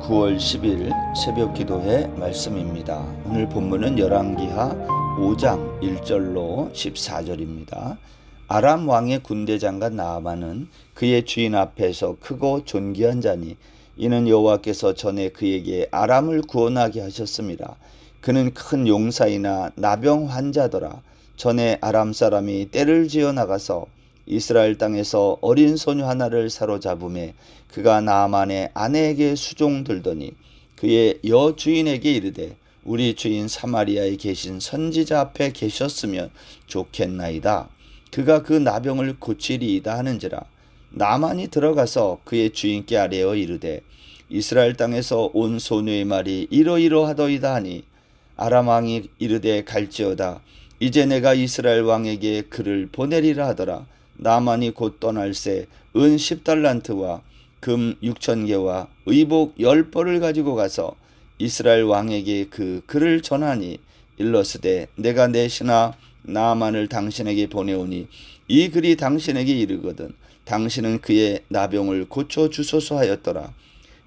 9월 10일 새벽 기도회 말씀입니다. 오늘 본문은 열왕기하 5장 1절로 14절입니다. 아람 왕의 군대장관 나아만은 그의 주인 앞에서 크고 존귀한 자니 이는 여호와께서 전에 그에게 아람을 구원하게 하셨습니다. 그는 큰 용사이나 나병 환자더라. 전에 아람 사람이 떼를 지어 나가서 이스라엘 땅에서 어린 소녀 하나를 사로잡음에 그가 나아만의 아내에게 수종들더니 그의 여주인에게 이르되 우리 주인 사마리아에 계신 선지자 앞에 계셨으면 좋겠나이다. 그가 그 나병을 고치리이다 하는지라. 나만이 들어가서 그의 주인께 아뢰어 이르되 이스라엘 땅에서 온 소녀의 말이 이러이러하더이다 하니 아람 왕이 이르되 갈지어다. 이제 내가 이스라엘 왕에게 그를 보내리라 하더라. 나만이 곧 떠날새 은 10달란트와 금 6,000개와 의복 10벌을 가지고 가서 이스라엘 왕에게 그 글을 전하니 일러스되 내가 내 신하 나아만을 당신에게 보내오니 이 글이 당신에게 이르거든 당신은 그의 나병을 고쳐 주소서 하였더라.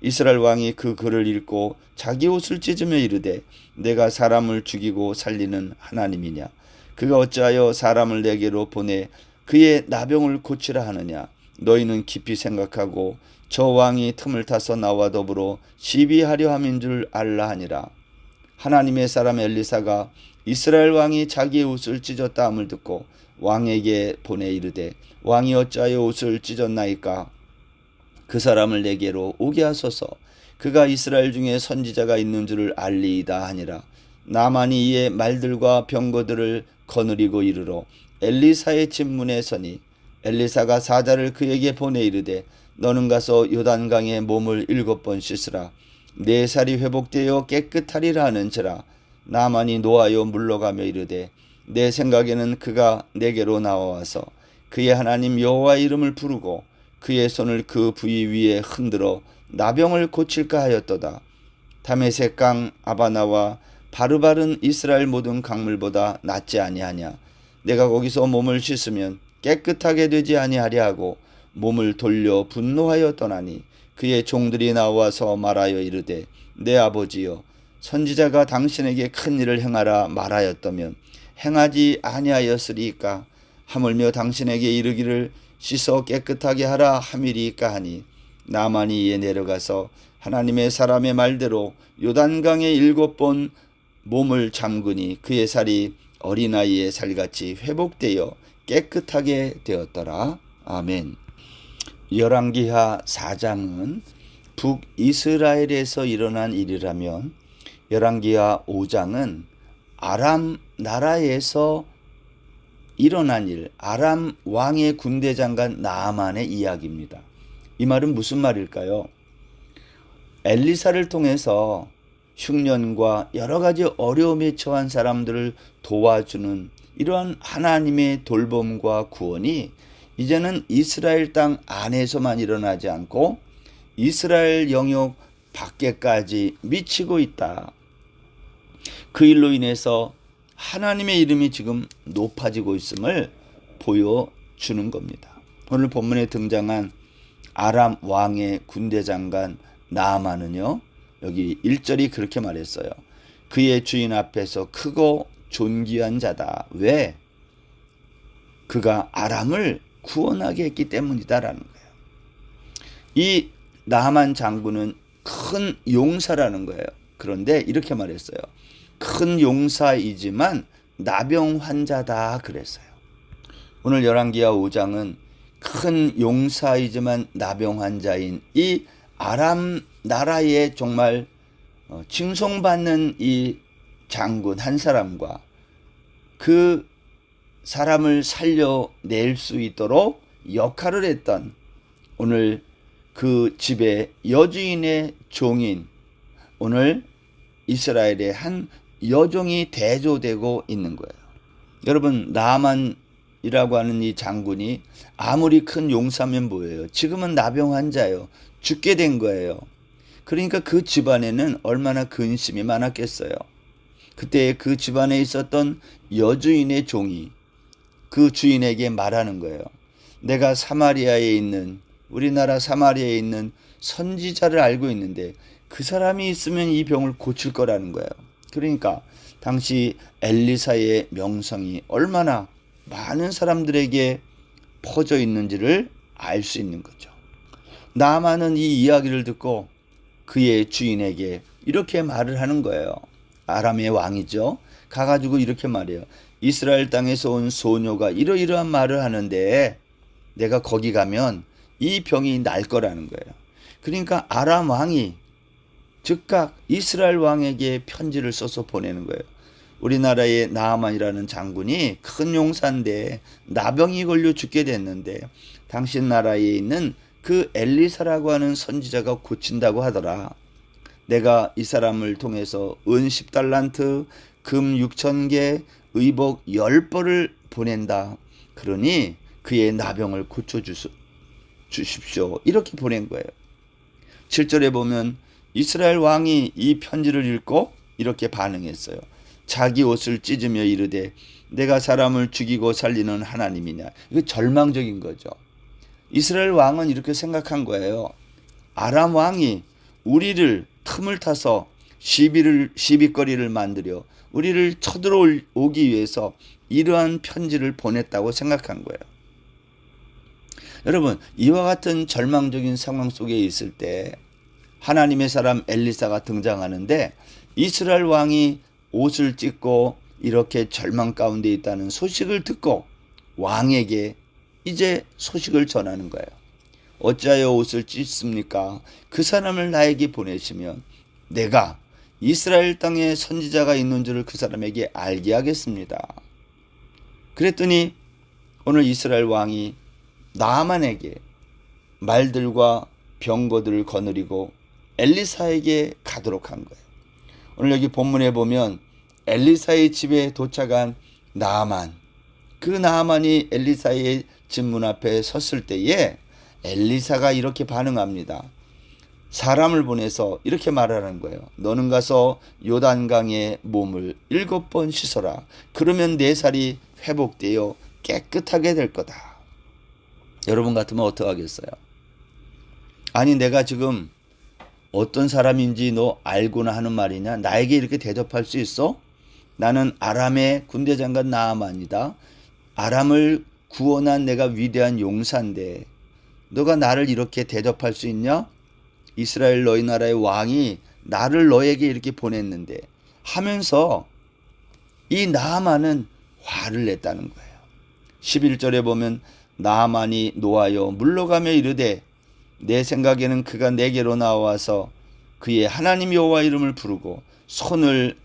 이스라엘 왕이 그 글을 읽고 자기 옷을 찢으며 이르되 내가 사람을 죽이고 살리는 하나님이냐. 그가 어찌하여 사람을 내게로 보내 그의 나병을 고치라 하느냐. 너희는 깊이 생각하고 저 왕이 틈을 타서 나와 더불어 시비하려 함인 줄 알라 하니라. 하나님의 사람 엘리사가 이스라엘 왕이 자기의 옷을 찢었다 함을 듣고 왕에게 보내 이르되 왕이 어찌하여 옷을 찢었나이까. 그 사람을 내게로 오게 하소서. 그가 이스라엘 중에 선지자가 있는 줄을 알리이다 하니라. 나만이 이에 말들과 병거들을 거느리고 이르러 엘리사의 집 문에 서니 엘리사가 사자를 그에게 보내 이르되 너는 가서 요단강에 몸을 7번 씻으라. 내 살이 회복되어 깨끗하리라 하는지라. 나만이 노하여 물러가며 이르되 내 생각에는 그가 내게로 나와와서 그의 하나님 여호와의 이름을 부르고 그의 손을 그 부위 위에 흔들어 나병을 고칠까 하였도다. 다메섹 강 아바나와 바르바른 이스라엘 모든 강물보다 낫지 아니하냐. 내가 거기서 몸을 씻으면 깨끗하게 되지 아니하랴 하고 몸을 돌려 분노하여 떠나니 그의 종들이 나와서 말하여 이르되 내 아버지여 선지자가 당신에게 큰 일을 행하라 말하였다면 행하지 아니하였으리이까. 하물며 당신에게 이르기를 씻어 깨끗하게 하라 함이리이까 하니 나만이 이에 내려가서 하나님의 사람의 말대로 요단강에 7번 몸을 잠그니 그의 살이 어린아이의 살같이 회복되어 깨끗하게 되었더라. 아멘. 열왕기하 4장은 북이스라엘에서 일어난 일이라면 열왕기하 5장은 아람 나라에서 일어난 일, 아람 왕의 군대장관 나아만의 이야기입니다. 이 말은 무슨 말일까요? 엘리사를 통해서 흉년과 여러 가지 어려움에 처한 사람들을 도와주는 이러한 하나님의 돌봄과 구원이 이제는 이스라엘 땅 안에서만 일어나지 않고 이스라엘 영역 밖에까지 미치고 있다. 그 일로 인해서 하나님의 이름이 지금 높아지고 있음을 보여주는 겁니다. 오늘 본문에 등장한 아람 왕의 군대장관 나아만은요, 여기 1절이 그렇게 말했어요. 그의 주인 앞에서 크고 존귀한 자다. 왜? 그가 아람을 구원하게 했기 때문이다라는 거예요. 이 나아만 장군은 큰 용사라는 거예요. 그런데 이렇게 말했어요. 큰 용사이지만 나병 환자다 그랬어요. 오늘 열왕기하 5장은 큰 용사이지만 나병 환자인 이 아람 나라에 정말 칭송받는 이 장군 한 사람과 그 사람을 살려낼 수 있도록 역할을 했던 오늘 그 집의 여주인의 종인 오늘 이스라엘의 한 여종이 대조되고 있는 거예요. 여러분, 나아만이라고 하는 이 장군이 아무리 큰 용사면 뭐예요? 지금은 나병 환자예요. 죽게 된 거예요. 그러니까 그 집안에는 얼마나 근심이 많았겠어요. 그때 그 집안에 있었던 여주인의 종이 그 주인에게 말하는 거예요. 내가 사마리아에 있는 우리나라 사마리아에 있는 선지자를 알고 있는데 그 사람이 있으면 이 병을 고칠 거라는 거예요. 그러니까 당시 엘리사의 명성이 얼마나 많은 사람들에게 퍼져 있는지를 알 수 있는 거죠. 나아만은 이 이야기를 듣고 그의 주인에게 이렇게 말을 하는 거예요. 아람의 왕이죠. 가가지고 이렇게 말해요. 이스라엘 땅에서 온 소녀가 이러이러한 말을 하는데 내가 거기 가면 이 병이 날 거라는 거예요. 그러니까 아람 왕이 즉각 이스라엘 왕에게 편지를 써서 보내는 거예요. 우리나라의 나아만이라는 장군이 큰 용사인데 나병이 걸려 죽게 됐는데 당신 나라에 있는 그 엘리사라고 하는 선지자가 고친다고 하더라. 내가 이 사람을 통해서 은 10달란트, 금 6,000개, 의복 10벌을 보낸다. 그러니 그의 나병을 고쳐주십시오. 이렇게 보낸 거예요. 7절에 보면 이스라엘 왕이 이 편지를 읽고 이렇게 반응했어요. 자기 옷을 찢으며 이르되 내가 사람을 죽이고 살리는 하나님이냐. 이거 절망적인 거죠. 이스라엘 왕은 이렇게 생각한 거예요. 아람 왕이 우리를 틈을 타서 시비거리를 만들어 우리를 쳐들어오기 위해서 이러한 편지를 보냈다고 생각한 거예요. 여러분, 이와 같은 절망적인 상황 속에 있을 때 하나님의 사람 엘리사가 등장하는데 이스라엘 왕이 옷을 찢고 이렇게 절망 가운데 있다는 소식을 듣고 왕에게 이제 소식을 전하는 거예요. 어찌하여 옷을 찢습니까? 그 사람을 나에게 보내시면 내가 이스라엘 땅에 선지자가 있는 줄을 그 사람에게 알게 하겠습니다. 그랬더니 오늘 이스라엘 왕이 나아만에게 말들과 병거들을 거느리고 엘리사에게 가도록 한 거예요. 오늘 여기 본문에 보면 엘리사의 집에 도착한 나아만, 그 나아만이 엘리사의 집 문 앞에 섰을 때에 엘리사가 이렇게 반응합니다. 사람을 보내서 이렇게 말하는 거예요. 너는 가서 요단강에 몸을 7번 씻어라. 그러면 내 살이 회복되어 깨끗하게 될 거다. 여러분 같으면 어떡하겠어요? 아니 내가 지금 어떤 사람인지 너 알고나 하는 말이냐? 나에게 이렇게 대접할 수 있어? 나는 아람의 군대 장관 나아만이다. 아람을 구원한 내가 위대한 용사인데 너가 나를 이렇게 대접할 수 있냐? 이스라엘 너희 나라의 왕이 나를 너에게 이렇게 보냈는데 하면서 이 나아만은 화를 냈다는 거예요. 11절에 보면 나아만이 노하여 물러가며 이르되 내 생각에는 그가 내게로 나와서 그의 하나님 여호와 이름을 부르고 손을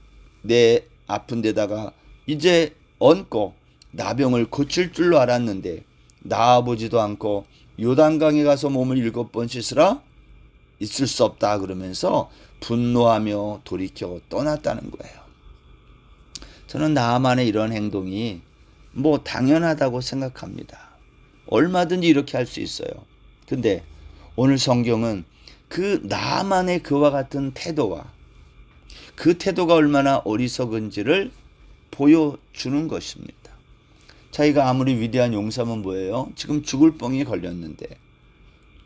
내 아픈 데다가 이제 얹고 나병을 고칠 줄로 알았는데 나아보지도 않고 요단강에 가서 몸을 7번 씻으라? 있을 수 없다 그러면서 분노하며 돌이켜 떠났다는 거예요. 저는 나아만의 이런 행동이 뭐 당연하다고 생각합니다. 얼마든지 이렇게 할 수 있어요. 근데 오늘 성경은 그 나아만의 그와 같은 태도와 그 태도가 얼마나 어리석은지를 보여주는 것입니다. 자기가 아무리 위대한 용사면 뭐예요? 지금 죽을 뻥이 걸렸는데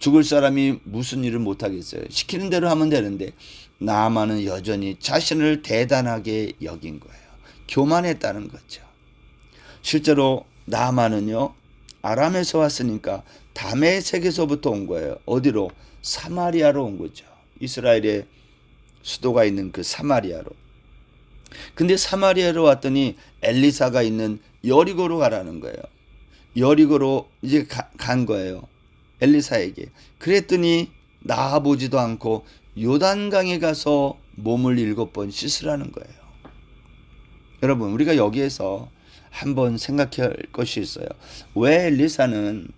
죽을 사람이 무슨 일을 못하겠어요? 시키는 대로 하면 되는데 나아만은 여전히 자신을 대단하게 여긴 거예요. 교만했다는 거죠. 실제로 나아만은요 아람에서 왔으니까 다메섹에서부터 온 거예요. 어디로? 사마리아로 온 거죠. 이스라엘의 수도가 있는 그 사마리아로. 근데 사마리아로 왔더니 엘리사가 있는 여리고로 가라는 거예요. 여리고로 이제 간 거예요. 엘리사에게. 그랬더니 나아보지도 않고 요단강에 가서 몸을 7번 씻으라는 거예요. 여러분, 우리가 여기에서 한번 생각할 것이 있어요. 왜 엘리사는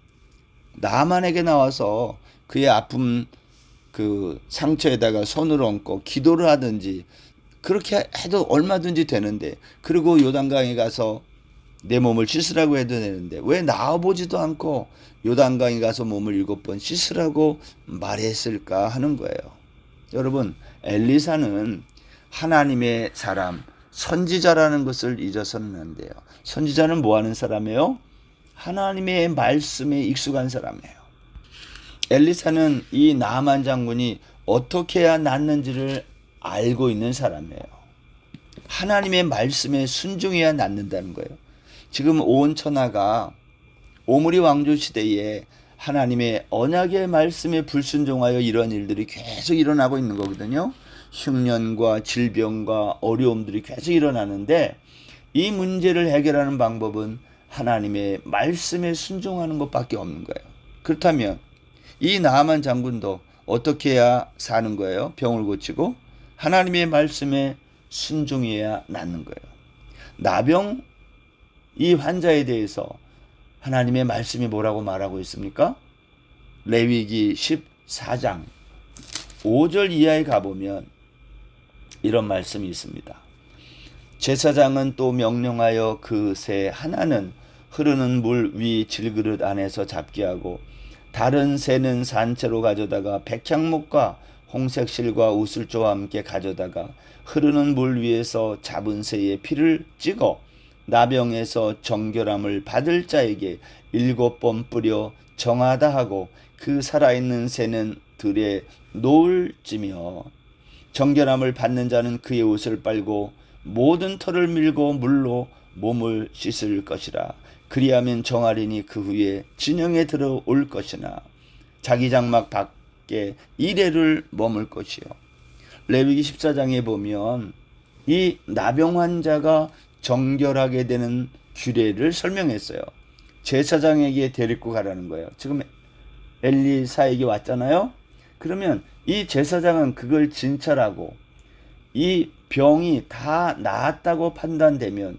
나아만에게 나와서 그의 아픈 그 상처에다가 손을 얹고 기도를 하든지 그렇게 해도 얼마든지 되는데, 그리고 요단강에 가서 내 몸을 씻으라고 해도 되는데 왜 나와보지도 않고 요단강에 가서 몸을 7번 씻으라고 말했을까 하는 거예요. 여러분, 엘리사는 하나님의 사람, 선지자라는 것을 잊어서는 안 돼요. 선지자는 뭐 하는 사람이에요? 하나님의 말씀에 익숙한 사람이에요. 엘리사는 이 나만 장군이 어떻게 해야 낫는지를 알고 있는 사람이에요. 하나님의 말씀에 순종해야 낫는다는 거예요. 지금 온 천하가 오므리 왕조 시대에 하나님의 언약의 말씀에 불순종하여 이런 일들이 계속 일어나고 있는 거거든요. 흉년과 질병과 어려움들이 계속 일어나는데 이 문제를 해결하는 방법은 하나님의 말씀에 순종하는 것밖에 없는 거예요. 그렇다면 이 나아만 장군도 어떻게 해야 사는 거예요? 병을 고치고 하나님의 말씀에 순종해야 낫는 거예요. 나병 이 환자에 대해서 하나님의 말씀이 뭐라고 말하고 있습니까? 레위기 14장 5절 이하에 가보면 이런 말씀이 있습니다. 제사장은 또 명령하여 그 새 하나는 흐르는 물 위 질그릇 안에서 잡게 하고 다른 새는 산채로 가져다가 백향목과 홍색실과 우슬조와 함께 가져다가 흐르는 물 위에서 잡은 새의 피를 찍어 나병에서 정결함을 받을 자에게 7번 뿌려 정하다 하고 그 살아있는 새는 들에 놓을지며 정결함을 받는 자는 그의 옷을 빨고 모든 털을 밀고 물로 몸을 씻을 것이라. 그리하면 정하리니 그 후에 진영에 들어올 것이나 자기 장막 밖에 이레를 머물 것이요. 레위기 14장에 보면 이 나병 환자가 정결하게 되는 규례를 설명했어요. 제사장에게 데리고 가라는 거예요. 지금 엘리사에게 왔잖아요. 그러면 이 제사장은 그걸 진찰하고 이 병이 다 나았다고 판단되면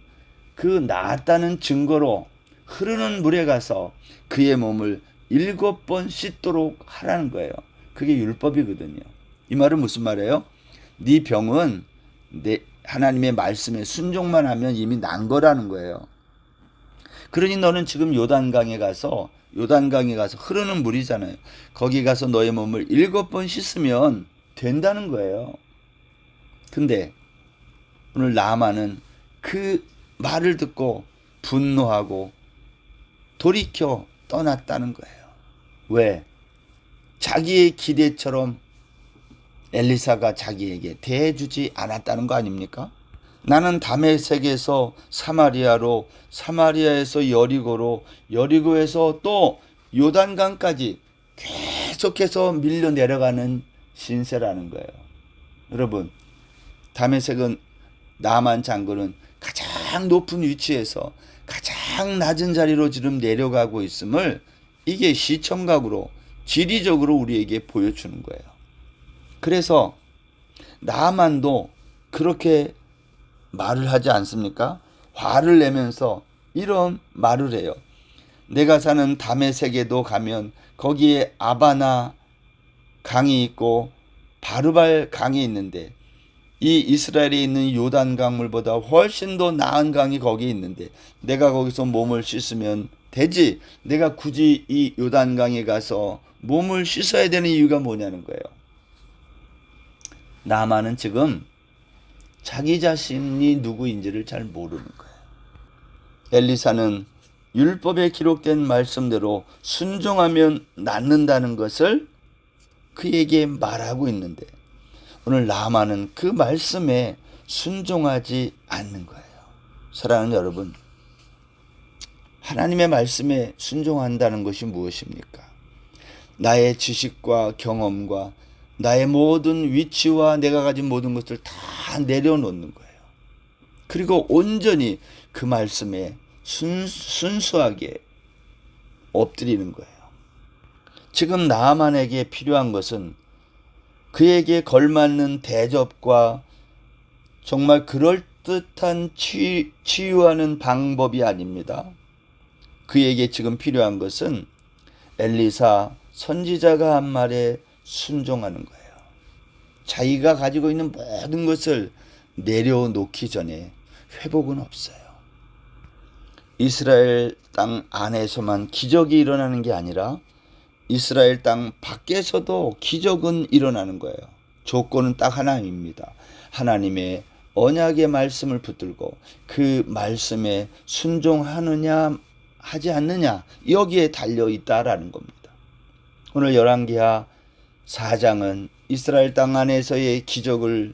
그 나았다는 증거로 흐르는 물에 가서 그의 몸을 7번 씻도록 하라는 거예요. 그게 율법이거든요. 이 말은 무슨 말이에요? 네 병은 하나님의 말씀에 순종만 하면 이미 난 거라는 거예요. 그러니 너는 지금 요단강에 가서 흐르는 물이잖아요. 거기 가서 너의 몸을 7번 씻으면 된다는 거예요. 근데 오늘 나아만은 그 말을 듣고 분노하고 돌이켜 떠났다는 거예요. 왜? 자기의 기대처럼 엘리사가 자기에게 대해주지 않았다는 거 아닙니까? 나는 다메섹에서 사마리아로, 사마리아에서 여리고로, 여리고에서 또 요단강까지 계속해서 밀려 내려가는 신세라는 거예요. 여러분, 다메섹은 나만 장군은 가장 높은 위치에서 가장 낮은 자리로 지금 내려가고 있음을 이게 시청각으로 지리적으로 우리에게 보여주는 거예요. 그래서 나만도 그렇게 말을 하지 않습니까? 화를 내면서 이런 말을 해요. 내가 사는 다메섹에도 가면 거기에 아바나 강이 있고 바르발 강이 있는데 이 이스라엘에 있는 요단 강물보다 훨씬 더 나은 강이 거기 있는데 내가 거기서 몸을 씻으면 되지. 내가 굳이 이 요단 강에 가서 몸을 씻어야 되는 이유가 뭐냐는 거예요. 나만은 지금 자기 자신이 누구인지를 잘 모르는 거예요. 엘리사는 율법에 기록된 말씀대로 순종하면 낫는다는 것을 그에게 말하고 있는데 오늘 나아만은 그 말씀에 순종하지 않는 거예요. 사랑하는 여러분, 하나님의 말씀에 순종한다는 것이 무엇입니까? 나의 지식과 경험과 나의 모든 위치와 내가 가진 모든 것을 다 내려놓는 거예요. 그리고 온전히 그 말씀에 순수하게 엎드리는 거예요. 지금 나아만에게 필요한 것은 그에게 걸맞는 대접과 정말 그럴듯한 치유하는 방법이 아닙니다. 그에게 지금 필요한 것은 엘리사 선지자가 한 말에 순종하는 거예요. 자기가 가지고 있는 모든 것을 내려놓기 전에 회복은 없어요. 이스라엘 땅 안에서만 기적이 일어나는 게 아니라 이스라엘 땅 밖에서도 기적은 일어나는 거예요. 조건은 딱 하나입니다. 하나님의 언약의 말씀을 붙들고 그 말씀에 순종하느냐 하지 않느냐 여기에 달려 있다라는 겁니다. 오늘 열왕기하 4장은 이스라엘 땅 안에서의 기적을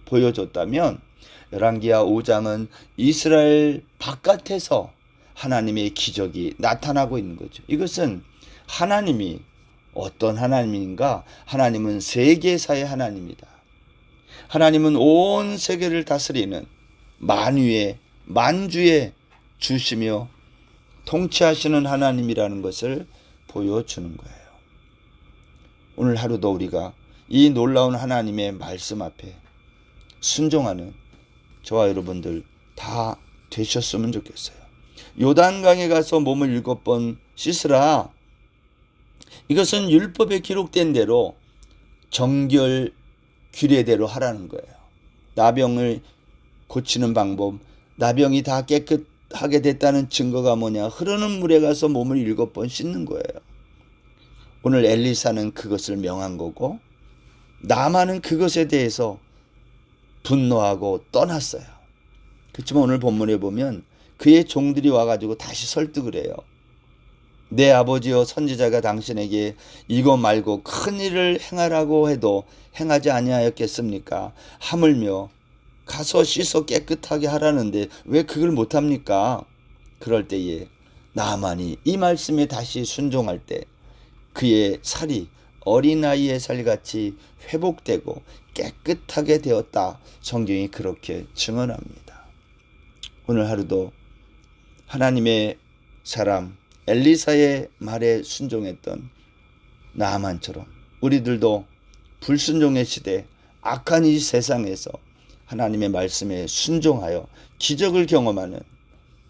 보여줬다면 열왕기하 5장은 이스라엘 바깥에서 하나님의 기적이 나타나고 있는 거죠. 이것은 하나님이 어떤 하나님인가? 하나님은 세계사의 하나님이다. 하나님은 온 세계를 다스리는 만유의 만주의 주시며 통치하시는 하나님이라는 것을 보여주는 거예요. 오늘 하루도 우리가 이 놀라운 하나님의 말씀 앞에 순종하는 저와 여러분들 다 되셨으면 좋겠어요. 요단강에 가서 몸을 7번 씻으라. 이것은 율법에 기록된 대로 정결 규례대로 하라는 거예요. 나병을 고치는 방법, 나병이 다 깨끗하게 됐다는 증거가 뭐냐? 흐르는 물에 가서 몸을 7번 씻는 거예요. 오늘 엘리사는 그것을 명한 거고 나만은 그것에 대해서 분노하고 떠났어요. 그렇지만 오늘 본문에 보면 그의 종들이 와가지고 다시 설득을 해요. 내 아버지여 선지자가 당신에게 이거 말고 큰 일을 행하라고 해도 행하지 아니하였겠습니까? 하물며 가서 씻어 깨끗하게 하라는데 왜 그걸 못합니까? 그럴 때에 나만이 이 말씀에 다시 순종할 때 그의 살이 어린아이의 살같이 회복되고 깨끗하게 되었다. 성경이 그렇게 증언합니다. 오늘 하루도 하나님의 사람 엘리사의 말에 순종했던 나아만처럼 우리들도 불순종의 시대, 악한 이 세상에서 하나님의 말씀에 순종하여 기적을 경험하는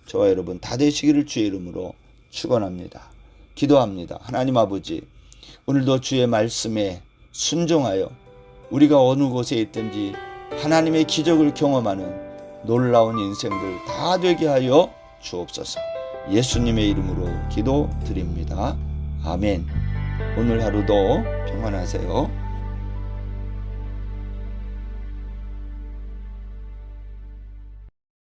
저와 여러분 다 되시기를 주의 이름으로 축원합니다. 기도합니다. 하나님 아버지, 오늘도 주의 말씀에 순종하여 우리가 어느 곳에 있든지 하나님의 기적을 경험하는 놀라운 인생들 다 되게 하여 주옵소서. 예수님의 이름으로 기도드립니다. 아멘. 오늘 하루도 평안하세요.